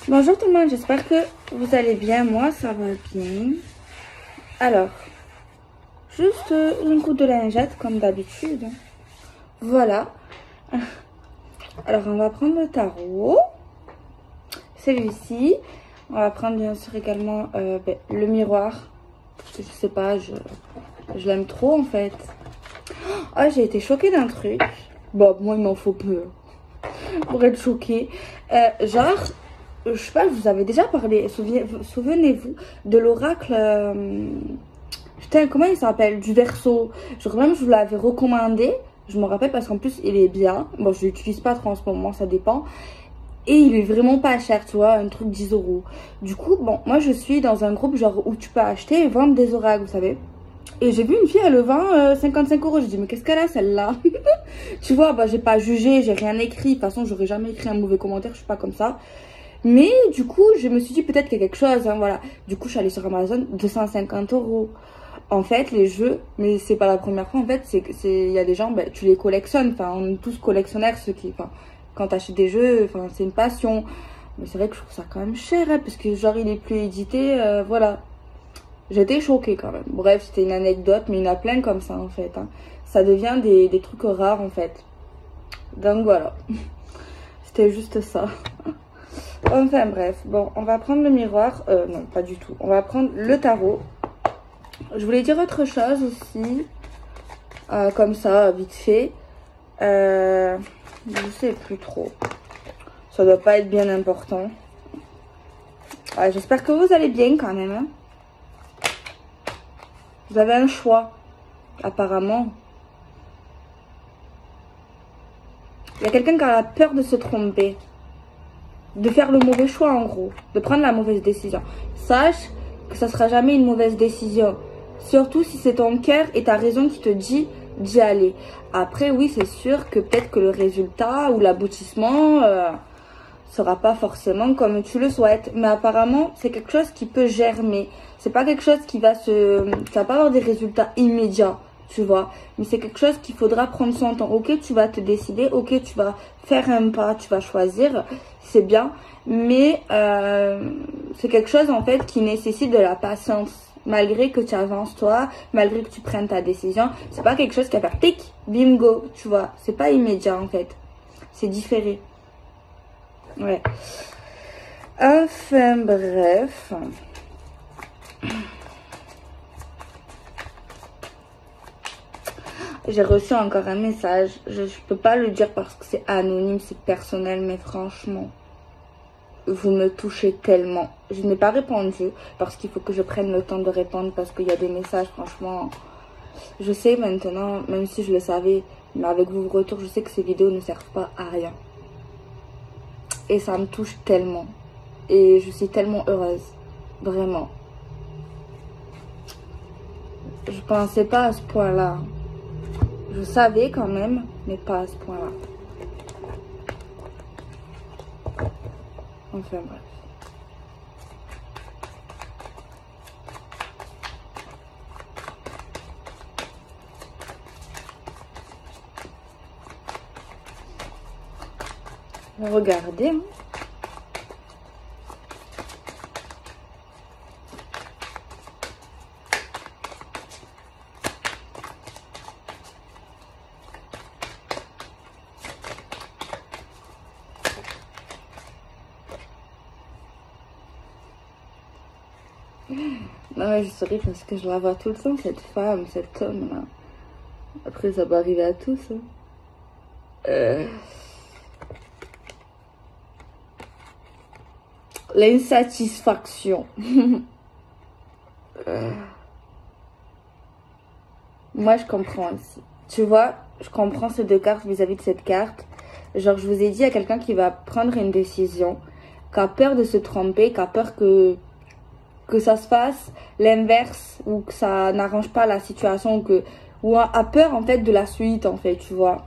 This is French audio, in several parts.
Bonjour tout le monde, j'espère que vous allez bien. Moi, ça va bien. Alors, juste une coupe de lingette comme d'habitude. Voilà. Alors, on va prendre le tarot. Celui-ci. On va prendre bien sûr également le miroir. Parce que je sais pas, je l'aime trop en fait. Ah, j'ai été choquée d'un truc. Bon, moi, il m'en faut peu pour être choquée. Genre... Je sais pas, je vous avais déjà parlé, souvenez-vous de l'oracle, putain, comment il s'appelle, du Verseau. Genre même je vous l'avais recommandé, je me rappelle parce qu'en plus il est bien. Bon, je l'utilise pas trop en ce moment, ça dépend. Et il est vraiment pas cher, tu vois, un truc 10 €. Du coup, bon, moi je suis dans un groupe genre où tu peux acheter et vendre des oracles, vous savez. Et j'ai vu une fille, elle le vend 55 €. J'ai dit, mais qu'est-ce qu'elle a celle-là? Tu vois, bah j'ai pas jugé, j'ai rien écrit. De toute façon, j'aurais jamais écrit un mauvais commentaire, je suis pas comme ça. Mais du coup, je me suis dit peut-être qu'il y a quelque chose, hein, voilà. Du coup, je suis allée sur Amazon, 250 €. En fait, les jeux, mais c'est pas la première fois, en fait, il y a des gens, ben, tu les collectionnes. Enfin, on est tous collectionneurs, ceux qui, enfin, quand t'achètes des jeux, enfin, c'est une passion. Mais c'est vrai que je trouve ça quand même cher, hein, parce que genre, il est plus édité, voilà. J'étais choquée quand même. Bref, c'était une anecdote, mais il y en a plein comme ça, en fait, hein. Ça devient des trucs rares, en fait. Donc voilà. C'était juste ça. Enfin bref, bon, on va prendre le miroir. Non, pas du tout. On va prendre le tarot. Je voulais dire autre chose aussi. Comme ça, vite fait. Je sais plus trop. Ça doit pas être bien important. J'espère que vous allez bien quand même. Hein. Vous avez un choix, apparemment. Il y a quelqu'un qui a peur de se tromper. De faire le mauvais choix en gros, de prendre la mauvaise décision. Sache que ça sera jamais une mauvaise décision, surtout si c'est ton cœur et ta raison qui te dit d'y aller. Après oui, c'est sûr que peut-être que le résultat ou l'aboutissement sera pas forcément comme tu le souhaites, mais apparemment c'est quelque chose qui peut germer. C'est pas quelque chose qui va ça va pas avoir des résultats immédiats, tu vois, mais c'est quelque chose qu'il faudra prendre son temps. Ok, tu vas te décider, ok, tu vas faire un pas, tu vas choisir, c'est bien, mais c'est quelque chose en fait qui nécessite de la patience. Malgré que tu avances toi, malgré que tu prennes ta décision, c'est pas quelque chose qui va faire tic, bingo, tu vois, c'est pas immédiat en fait, c'est différé. Ouais. Enfin bref. J'ai reçu encore un message. Je peux pas le dire parce que c'est anonyme, c'est personnel, mais franchement, vous me touchez tellement. Je n'ai pas répondu parce qu'il faut que je prenne le temps de répondre parce qu'il y a des messages, franchement. Je sais maintenant, même si je le savais, mais avec vos retours, je sais que ces vidéos ne servent pas à rien. Et ça me touche tellement. Et je suis tellement heureuse. Vraiment. Je pensais pas à ce point-là. Je savais quand même, mais pas à ce point-là. Enfin bref. Regardez. Hein. Non mais je souris parce que je la vois tout le temps, cette femme, cet homme là. Après ça peut arriver à tous. Hein. L'insatisfaction. Moi je comprends aussi. Tu vois, je comprends ces deux cartes vis-à-vis de cette carte. Genre je vous ai dit à quelqu'un qui va prendre une décision, qui a peur de se tromper, qui a peur que ça se fasse l'inverse ou que ça n'arrange pas la situation ou a peur en fait de la suite en fait, tu vois.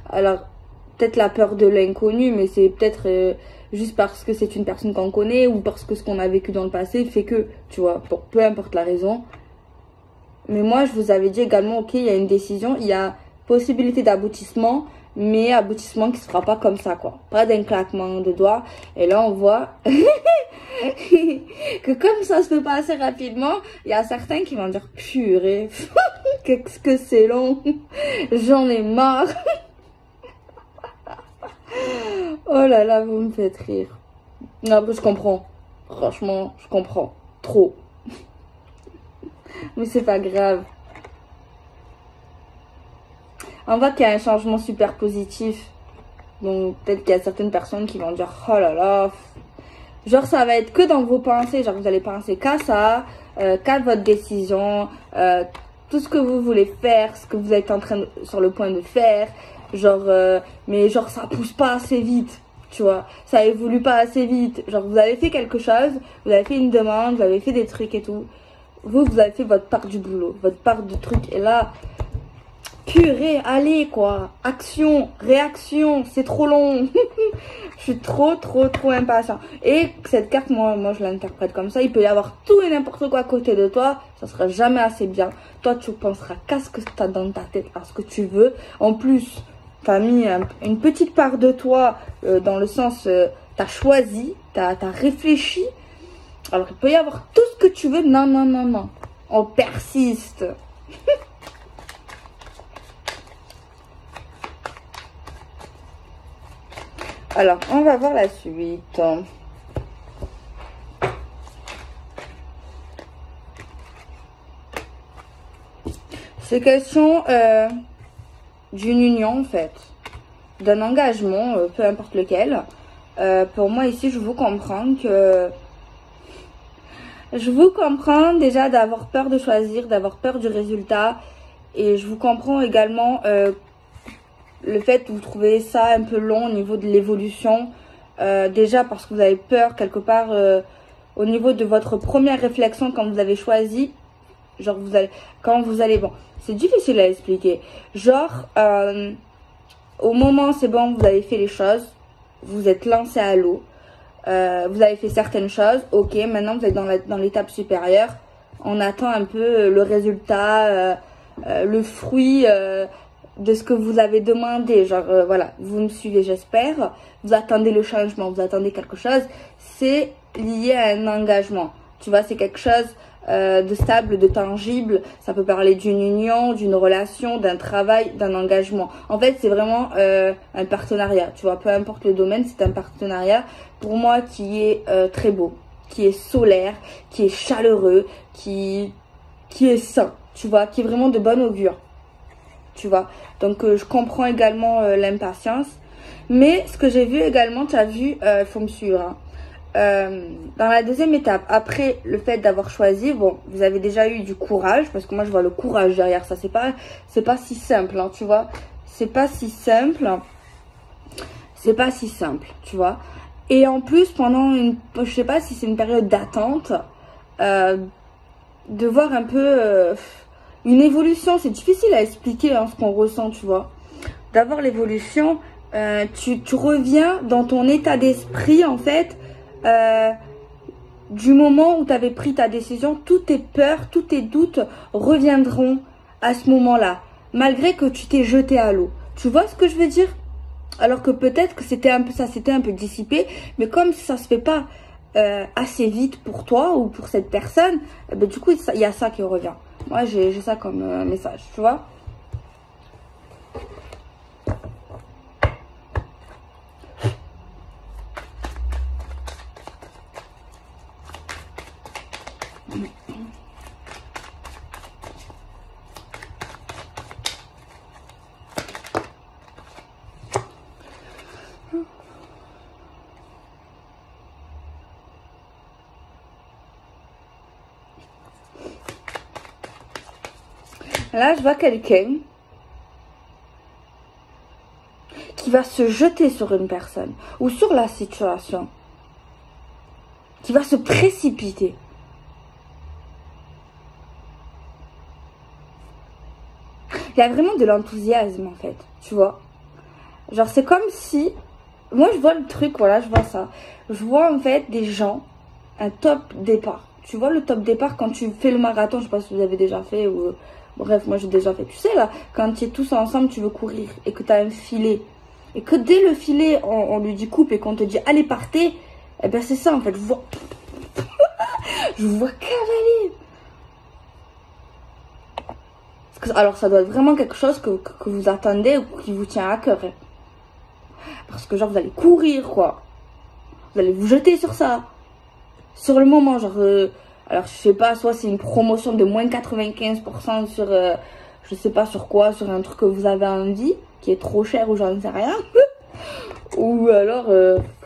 Alors peut-être la peur de l'inconnu, mais c'est peut-être juste parce que c'est une personne qu'on connaît ou parce que ce qu'on a vécu dans le passé fait que, tu vois, pour peu importe la raison. Mais moi je vous avais dit également, ok, il y a une décision, il y a possibilité d'aboutissement, mais aboutissement qui se fera pas comme ça, quoi. Pas d'un claquement de doigts. Et là, on voit que comme ça se fait pas assez rapidement, il y a certains qui vont dire purée, qu'est-ce que c'est long, j'en ai marre. Oh là là, vous me faites rire. Non, je comprends. Franchement, je comprends. Trop. Mais c'est pas grave. On voit qu'il y a un changement super positif. Donc peut-être qu'il y a certaines personnes qui vont dire oh là là. Genre ça va être que dans vos pensées. Genre vous allez penser qu'à ça, qu'à votre décision, tout ce que vous voulez faire, ce que vous êtes en train sur le point de faire. Genre mais genre ça pousse pas assez vite. Tu vois, ça évolue pas assez vite. Genre vous avez fait quelque chose, vous avez fait une demande, vous avez fait des trucs et tout. Vous avez fait votre part du boulot, votre part du truc. Et là, purée, allez quoi. Action, réaction, c'est trop long. Je suis trop impatient. Et cette carte, moi je l'interprète comme ça. Il peut y avoir tout et n'importe quoi à côté de toi. Ça sera jamais assez bien. Toi, tu penseras qu'à ce que tu as dans ta tête, à ce que tu veux. En plus, tu as mis une petite part de toi dans le sens, tu as choisi, tu as réfléchi. Alors, il peut y avoir tout ce que tu veux. Non, non, non, non. On persiste. Alors, on va voir la suite. C'est question d'une union, en fait. D'un engagement, peu importe lequel. Pour moi, ici, je vous comprends que... Je vous comprends déjà d'avoir peur de choisir, d'avoir peur du résultat. Et je vous comprends également le fait que vous trouvez ça un peu long au niveau de l'évolution. Déjà parce que vous avez peur quelque part au niveau de votre première réflexion quand vous avez choisi. Genre quand vous allez... Bon, c'est difficile à expliquer. Genre, au moment c'est bon, vous avez fait les choses. Vous êtes lancé à l'eau. Vous avez fait certaines choses, ok, maintenant vous êtes dans l'étape supérieure. On attend un peu le résultat, le fruit de ce que vous avez demandé. Genre, voilà, vous me suivez, j'espère. Vous attendez le changement, vous attendez quelque chose. C'est lié à un engagement. Tu vois, c'est quelque chose de stable, de tangible. Ça peut parler d'une union, d'une relation, d'un travail, d'un engagement. En fait, c'est vraiment un partenariat. Tu vois, peu importe le domaine, c'est un partenariat pour moi qui est très beau, qui est solaire, qui est chaleureux, qui est sain. Tu vois, qui est vraiment de bon augure. Tu vois, donc je comprends également l'impatience. Mais ce que j'ai vu également, tu as vu, il faut me suivre, hein. Dans la deuxième étape, après le fait d'avoir choisi, bon, vous avez déjà eu du courage, parce que moi je vois le courage derrière ça, c'est pas si simple, hein, tu vois, c'est pas si simple, tu vois, et en plus pendant je sais pas si c'est une période d'attente, de voir un peu une évolution, c'est difficile à expliquer hein, ce qu'on ressent, tu vois, d'avoir l'évolution, tu reviens dans ton état d'esprit en fait. Du moment où tu avais pris ta décision, toutes tes peurs, tous tes doutes reviendront à ce moment-là, malgré que tu t'es jeté à l'eau. Tu vois ce que je veux dire? Alors que peut-être que c'était un peu dissipé, mais comme ça se fait pas assez vite pour toi ou pour cette personne, ben, du coup il y a ça qui revient. Moi j'ai ça comme message, tu vois. Là, je vois quelqu'un qui va se jeter sur une personne ou sur la situation, qui va se précipiter. Il y a vraiment de l'enthousiasme en fait, tu vois. Genre c'est comme si, moi je vois le truc, voilà, je vois ça. Je vois en fait des gens, un top départ. Tu vois le top départ quand tu fais le marathon, je sais pas si vous avez déjà fait ou Bref, moi j'ai déjà fait. Tu sais là, quand tu es tous ensemble, tu veux courir et que tu as un filet. Et que dès le filet, on lui dit coupe et qu'on te dit allez partez. Eh ben c'est ça en fait, je vois. Je vous vois cavaler. Alors ça doit être vraiment quelque chose que vous attendez ou qui vous tient à cœur. Hein. Parce que genre vous allez courir quoi. Vous allez vous jeter sur ça. Sur le moment, genre... alors je sais pas, soit c'est une promotion de moins 95% sur... je sais pas sur quoi, sur un truc que vous avez envie, qui est trop cher ou j'en sais rien. Ou alors,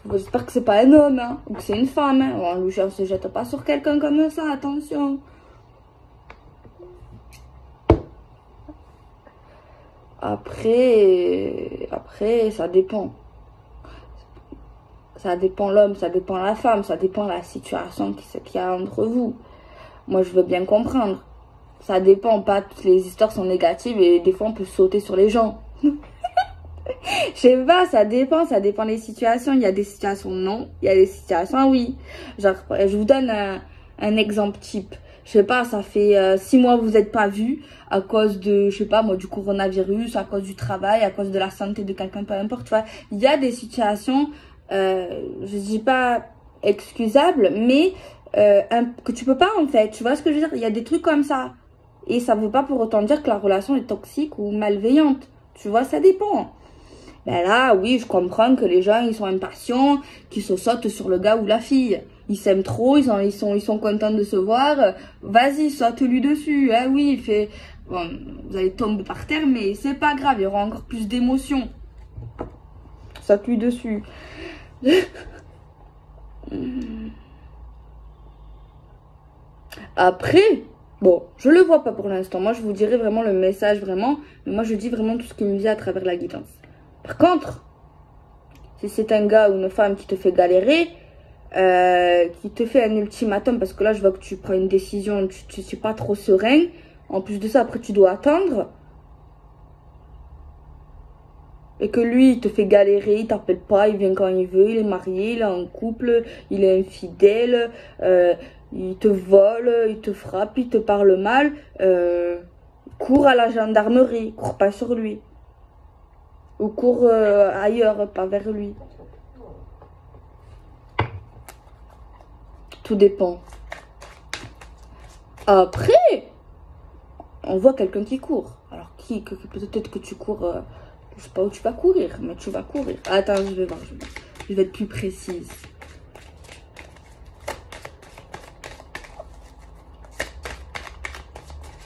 j'espère que c'est pas un homme, hein, ou que c'est une femme. Hein. Bon, on se jette pas sur quelqu'un comme ça, attention. Après, ça dépend. Ça dépend l'homme, ça dépend la femme, ça dépend la situation qu'il y a entre vous. Moi, je veux bien comprendre. Ça dépend, pas toutes les histoires sont négatives et des fois, on peut sauter sur les gens. Je sais pas, ça dépend des situations. Il y a des situations non, il y a des situations oui. Genre, je vous donne un exemple type. Je sais pas, ça fait 6 mois que vous n'êtes pas vus à cause de, je sais pas moi, du coronavirus, à cause du travail, à cause de la santé de quelqu'un, peu importe, tu vois. Il y a des situations, je dis pas excusables, mais que tu peux pas en fait. Tu vois ce que je veux dire? Il y a des trucs comme ça. Et ça veut pas pour autant dire que la relation est toxique ou malveillante. Tu vois, ça dépend. Ben là, oui, je comprends que les gens, ils sont impatients, qu'ils se sautent sur le gars ou la fille. Ils s'aiment trop, ils sont contents de se voir. Vas-y, saute-lui dessus. Ah oui, il fait... Bon, vous allez tomber par terre, mais c'est pas grave, il y aura encore plus d'émotions. Saute-lui dessus. Après, bon, je le vois pas pour l'instant. Moi, je vous dirai vraiment le message, vraiment. Mais moi, je dis vraiment tout ce qui me vient à travers la guidance. Par contre, si c'est un gars ou une femme qui te fait galérer, qui te fait un ultimatum, parce que là, je vois que tu prends une décision, tu suis pas trop serein. En plus de ça, après, tu dois attendre. Et que lui, il te fait galérer, il t'appelle pas, il vient quand il veut, il est marié, il est en couple, il est infidèle, il te vole, il te frappe, il te parle mal. Cours à la gendarmerie, cours pas sur lui. Ou cours ailleurs, pas vers lui. Tout dépend. Après, on voit quelqu'un qui court. Alors, peut-être que tu cours, je sais pas où tu vas courir, mais tu vas courir. Attends, je vais voir, je vais être plus précise.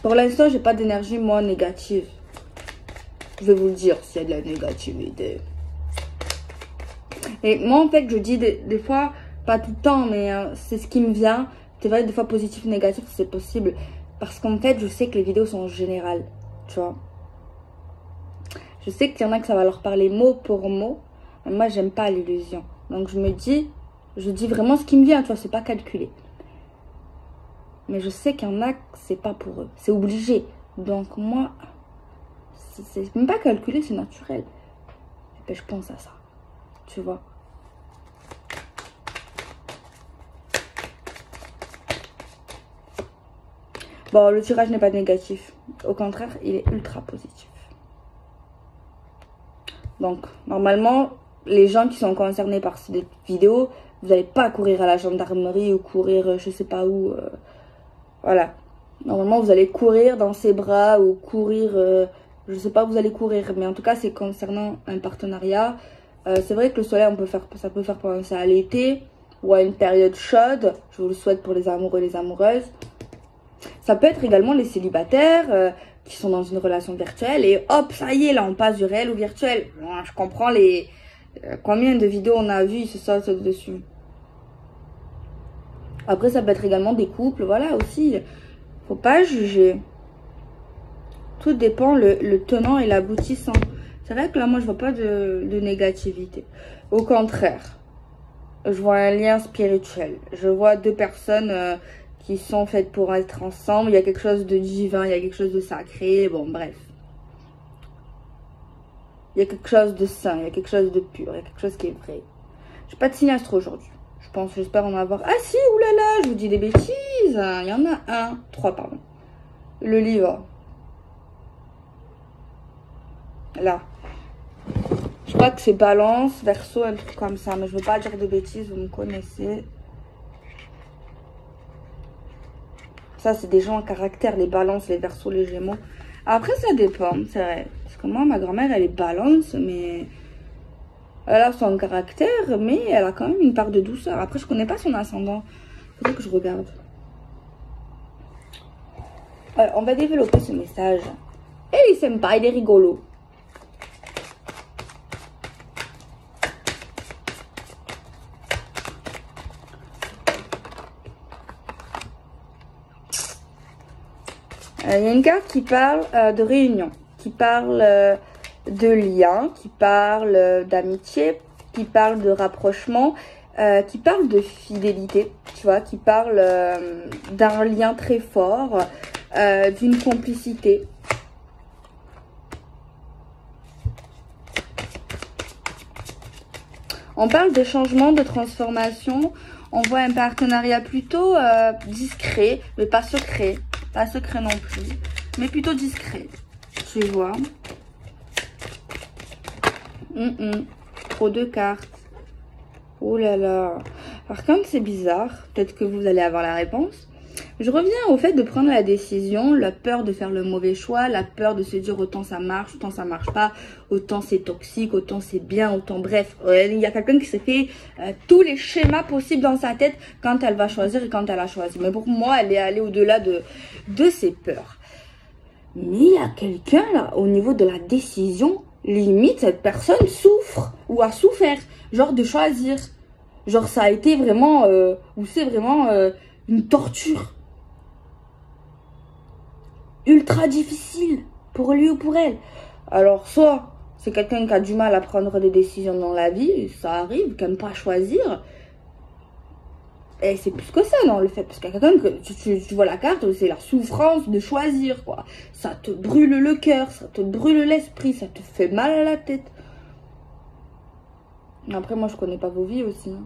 Pour l'instant, j'ai pas d'énergie, moi, négative. Je vais vous le dire s'il y a de la négativité. Et moi, en fait, je dis des fois, pas tout le temps, mais c'est ce qui me vient. C'est vrai, des fois, positif, négatif, c'est possible. Parce qu'en fait, je sais que les vidéos sont générales, tu vois. Je sais qu'il y en a que ça va leur parler mot pour mot. Mais moi, j'aime pas l'illusion. Donc, je dis vraiment ce qui me vient, tu vois, c'est pas calculé. Mais je sais qu'il y en a que c'est pas pour eux. C'est obligé. Donc, moi, c'est même pas calculé, c'est naturel. Et ben, je pense à ça. Tu vois. Bon, le tirage n'est pas négatif. Au contraire, il est ultra positif. Donc, normalement, les gens qui sont concernés par cette vidéo, vous n'allez pas courir à la gendarmerie ou courir je sais pas où. Voilà. Normalement, vous allez courir dans ses bras ou courir... je sais pas où vous allez courir. Mais en tout cas, c'est concernant un partenariat. C'est vrai que le soleil, ça peut faire penser à l'été ou à une période chaude. Je vous le souhaite pour les amoureux et les amoureuses. Ça peut être également les célibataires qui sont dans une relation virtuelle. Et hop, ça y est, là, on passe du réel au virtuel. Je comprends les... combien de vidéos on a vues, ils se sautent dessus. Après, ça peut être également des couples, voilà, aussi. Faut pas juger. Tout dépend le tenant et l'aboutissant. C'est vrai que là, moi, je vois pas de négativité. Au contraire, je vois un lien spirituel. Je vois deux personnes qui sont faites pour être ensemble. Il y a quelque chose de divin, il y a quelque chose de sacré. Bon, bref. Il y a quelque chose de saint, il y a quelque chose de pur, il y a quelque chose qui est vrai. J'ai pas de signe astro aujourd'hui. J'espère en avoir. Ah si, oulala, je vous dis des bêtises. Il y en a 3, pardon. Le livre. Là. Je crois que c'est balance, verseau, un truc comme ça. Mais je veux pas dire de bêtises, vous me connaissez. Ça, c'est des gens à caractère, les balances, les verseaux, les gémeaux. Après, ça dépend, c'est vrai. Parce que moi, ma grand-mère, elle est balance, mais... Elle a son caractère, mais elle a quand même une part de douceur. Après, je connais pas son ascendant. Faudrait que je regarde. Alors, on va développer ce message. Et il est sympa, il est rigolo. Il y a une carte qui parle de réunion, qui parle de lien, qui parle d'amitié, qui parle de rapprochement, qui parle de fidélité, tu vois, qui parle d'un lien très fort, d'une complicité. On parle de changement, de transformation. On voit un partenariat plutôt discret, mais pas secret. Pas secret non plus, mais plutôt discret. Tu vois. Trop de cartes. Oh là là. Par contre, c'est bizarre. Peut-être que vous allez avoir la réponse. Je reviens au fait de prendre la décision, la peur de faire le mauvais choix, la peur de se dire autant ça marche, autant ça marche pas, autant c'est toxique, autant c'est bien, autant bref. Il y a quelqu'un qui s'est fait tous les schémas possibles dans sa tête quand elle va choisir et quand elle a choisi. Mais pour moi, elle est allée au-delà de ses peurs. Mais il y a quelqu'un là, au niveau de la décision, limite cette personne souffre ou a souffert, genre de choisir. Genre ça a été vraiment, ou c'est vraiment une torture. Ultra difficile pour lui ou pour elle. Alors soit c'est quelqu'un qui a du mal à prendre des décisions dans la vie, ça arrive, qui n'aime pas choisir. Et c'est plus que ça, non, le fait, parce qu'il y a quelqu'un que tu vois la carte, c'est la souffrance de choisir, quoi. Ça te brûle le cœur, ça te brûle l'esprit, ça te fait mal à la tête. Après, moi, je connais pas vos vies aussi. Hein.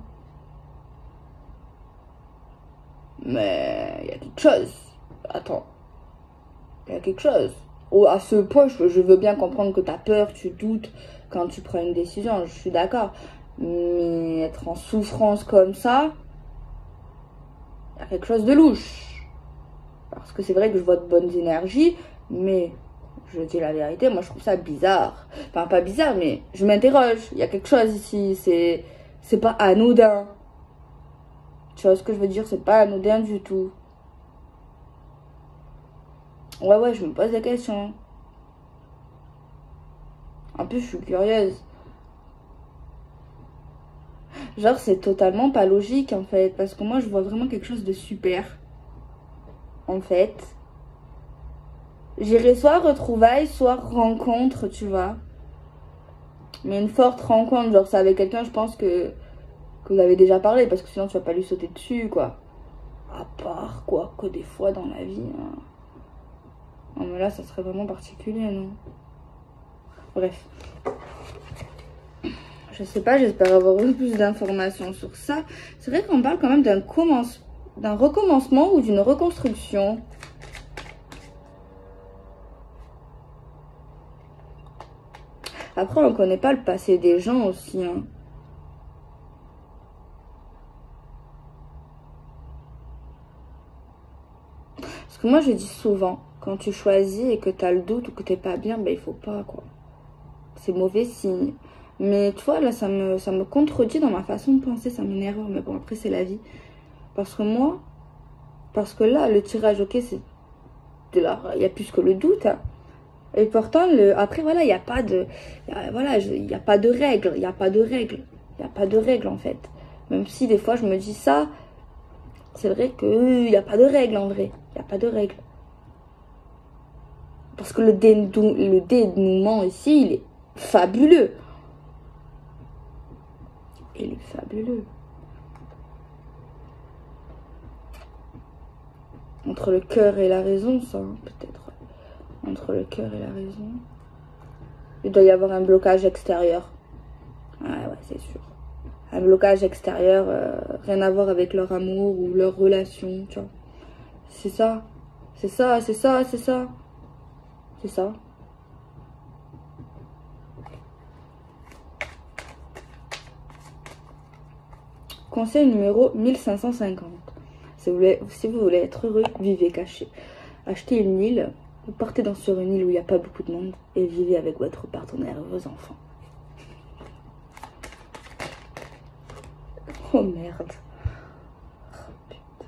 Mais il y a quelque chose. Attends. Il y a quelque chose. Oh, à ce point, je veux bien comprendre que tu as peur, tu doutes quand tu prends une décision, je suis d'accord. Mais être en souffrance comme ça, il y a quelque chose de louche. Parce que c'est vrai que je vois de bonnes énergies, mais je dis la vérité, moi je trouve ça bizarre. Enfin, pas bizarre, mais je m'interroge. Il y a quelque chose ici, c'est pas anodin. Tu vois ce que je veux dire? C'est pas anodin du tout. Ouais, je me pose des questions. En plus, je suis curieuse. Genre, c'est totalement pas logique, en fait. Parce que moi, je vois vraiment quelque chose de super. En fait. J'irai soit retrouvailles, soit rencontre, tu vois. Mais une forte rencontre, genre, c'est avec quelqu'un, je pense que vous avez déjà parlé. Parce que sinon, tu vas pas lui sauter dessus, quoi. À part, quoi, que des fois dans la vie. Hein. Non, mais là, ça serait vraiment particulier, non? Bref. Je sais pas, j'espère avoir plus d'informations sur ça. C'est vrai qu'on parle quand même d'un recommencement ou d'une reconstruction. Après, on ne connaît pas le passé des gens aussi. Hein. Parce que moi, je dis souvent, quand tu choisis et que tu as le doute ou que tu n'es pas bien, ben il faut pas, quoi. C'est mauvais signe. Mais tu vois, là, ça me contredit dans ma façon de penser, ça m'énerve. Mais bon, après, c'est la vie. Parce que là, le tirage, ok, c'est il y a plus que le doute. Hein. Et pourtant, après, voilà, il n'y a pas de... il n'y a pas de règles. Il n'y a pas de règles. Il n'y a pas de règles, en fait. Même si, des fois, je me dis ça, c'est vrai qu'il n'y a pas de règles, en vrai. Il n'y a pas de règles. Parce que le dénouement ici, il est fabuleux. Il est fabuleux. Entre le cœur et la raison, ça, hein, peut-être. Entre le cœur et la raison. Il doit y avoir un blocage extérieur. Ouais, c'est sûr. Un blocage extérieur, rien à voir avec leur amour ou leur relation, tu vois. C'est ça. C'est ça. conseil numéro 1550. Si vous voulez être heureux, vivez caché. Achetez une île, vous partez sur une île où il n'y a pas beaucoup de monde et vivez avec votre partenaire et vos enfants. Oh merde. Oh putain.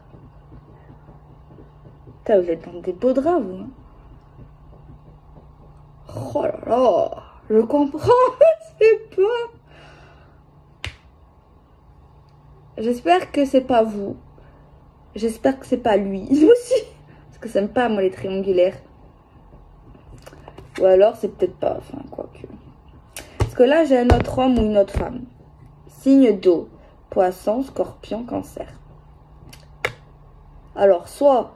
Putain, vous êtes dans des beaux draps, vous. Hein. Oh là là. Je comprends, c'est pas. J'espère que c'est pas vous. J'espère que c'est pas lui aussi. Parce que j'aime pas, moi, les triangulaires. Ou alors, c'est peut-être pas. Enfin, quoique. Parce que là, j'ai un autre homme ou une autre femme. Signe d'eau. Poisson, scorpion, cancer. Alors, soit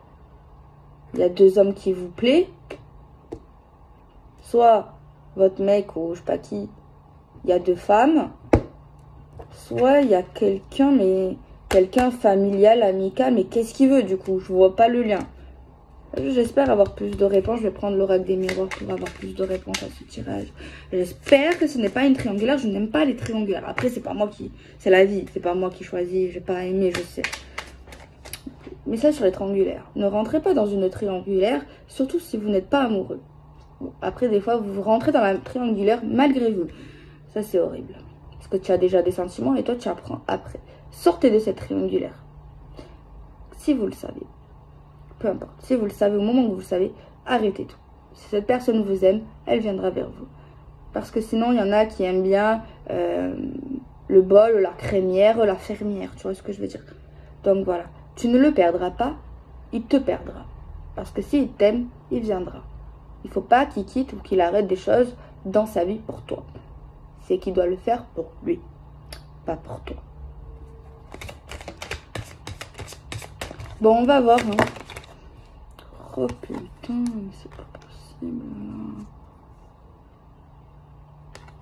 il y a deux hommes qui vous plaisent. Soit votre mec ou je sais pas qui, il y a deux femmes. Soit il y a quelqu'un, mais quelqu'un familial, amical, mais qu'est-ce qu'il veut du coup? Je vois pas le lien. J'espère avoir plus de réponses. Je vais prendre l'oracle des miroirs pour avoir plus de réponses à ce tirage. J'espère que ce n'est pas une triangulaire. Je n'aime pas les triangulaires. Après, c'est pas moi qui... C'est la vie. C'est pas moi qui choisis. J'ai pas aimé, je sais. Message sur les triangulaires. Ne rentrez pas dans une triangulaire, surtout si vous n'êtes pas amoureux. Bon, après, des fois, vous rentrez dans la triangulaire malgré vous. Ça, c'est horrible. Parce que tu as déjà des sentiments et toi, tu apprends après. Sortez de cette triangulaire. Si vous le savez. Peu importe. Si vous le savez, au moment où vous le savez, arrêtez tout. Si cette personne vous aime, elle viendra vers vous. Parce que sinon, il y en a qui aiment bien le bol, la crémière, la fermière. Tu vois ce que je veux dire? Donc voilà. Tu ne le perdras pas, il te perdra. Parce que s'il t'aime, il viendra. Il ne faut pas qu'il quitte ou qu'il arrête des choses dans sa vie pour toi. C'est qu'il doit le faire pour lui, pas pour toi. Bon, on va voir. Hein. Oh putain, mais c'est pas possible.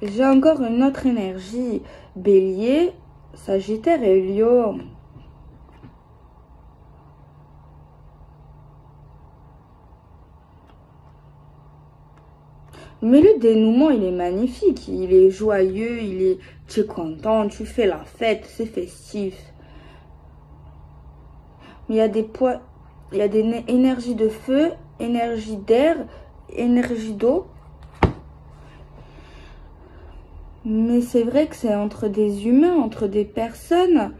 J'ai encore une autre énergie. Bélier, Sagittaire et Lion. Mais le dénouement, il est magnifique. Il est joyeux, tu es content, tu fais la fête, c'est festif. Mais il y a des poids, il y a des énergies de feu, énergie d'air, énergie d'eau. Mais c'est vrai que c'est entre des humains, entre des personnes.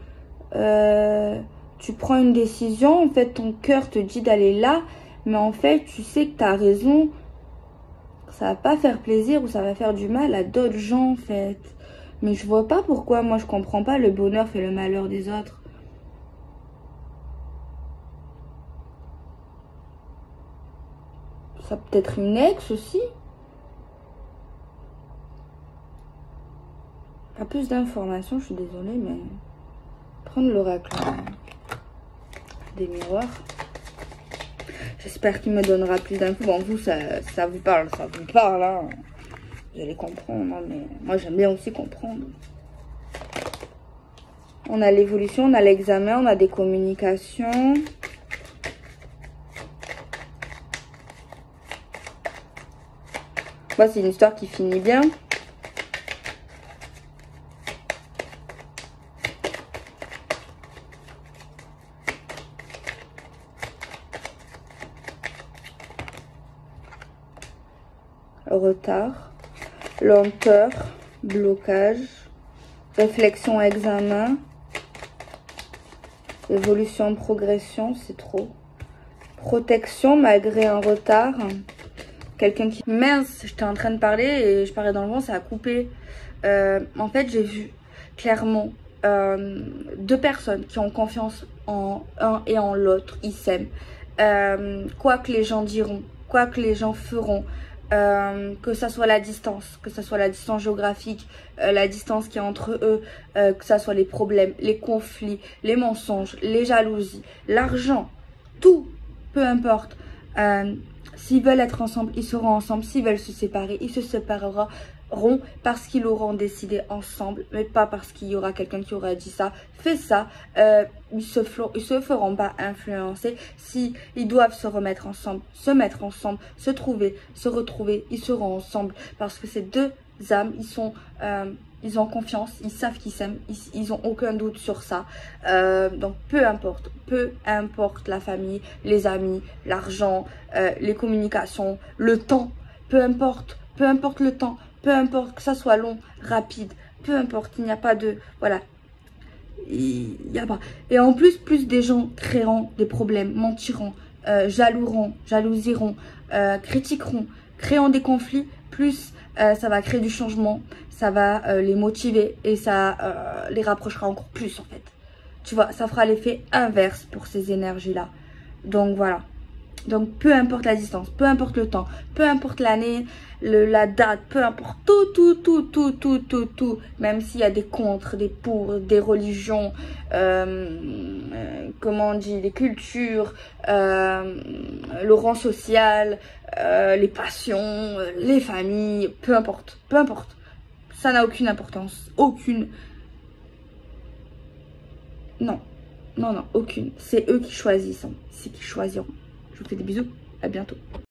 Tu prends une décision, en fait, ton cœur te dit d'aller là. Mais en fait, tu sais que tu as raison. Ça va pas faire plaisir ou ça va faire du mal à d'autres gens, en fait. Mais je vois pas pourquoi. Moi, je comprends pas. Le bonheur fait le malheur des autres. Ça peut être une ex aussi. Pas plus d'informations, je suis désolée, mais... Prendre l'oracle des miroirs. J'espère qu'il me donnera plus d'infos. Bon, vous, ça vous parle, hein. Vous allez comprendre, hein, mais moi, j'aime bien aussi comprendre. On a l'évolution, on a l'examen, on a des communications. Moi, c'est une histoire qui finit bien. Retard, lenteur, blocage, réflexion, examen, évolution, progression, c'est trop. Protection malgré un retard. Quelqu'un qui... Mince, j'étais en train de parler et je parlais dans le vent, ça a coupé. En fait, j'ai vu clairement deux personnes qui ont confiance en un et en l'autre. Ils s'aiment. Quoi que les gens diront, quoi que les gens feront, que ça soit la distance, que ça soit la distance géographique, la distance qui est entre eux, que ça soit les problèmes, les conflits, les mensonges, les jalousies, l'argent, tout, peu importe. S'ils veulent être ensemble, ils seront ensemble. S'ils veulent se séparer, ils se sépareront parce qu'ils l'auront décidé ensemble, mais pas parce qu'il y aura quelqu'un qui aura dit ça, fais ça. Ils se feront pas influencer. Si ils doivent se remettre ensemble, se mettre ensemble, se trouver, se retrouver, ils seront ensemble parce que ces deux âmes, ils ont confiance, ils savent qu'ils s'aiment, ils ont aucun doute sur ça. Donc peu importe la famille, les amis, l'argent, les communications, le temps, peu importe le temps, peu importe que ça soit long, rapide, peu importe, il n'y a pas de, voilà, il n'y a pas. Et en plus, plus des gens créeront des problèmes, mentiront, jalousieront, critiqueront, créant des conflits, plus ça va créer du changement, ça va les motiver et ça les rapprochera encore plus en fait. Tu vois, ça fera l'effet inverse pour ces énergies-là. Donc voilà. Donc peu importe la distance, peu importe le temps, peu importe l'année, la date, peu importe tout. Même s'il y a des contre, des pour, des religions, comment on dit, les cultures, le rang social, les passions, les familles, peu importe. Ça n'a aucune importance, aucune. Non, aucune. C'est eux qui choisissent, c'est qui choisiront. Je vous fais des bisous, à bientôt.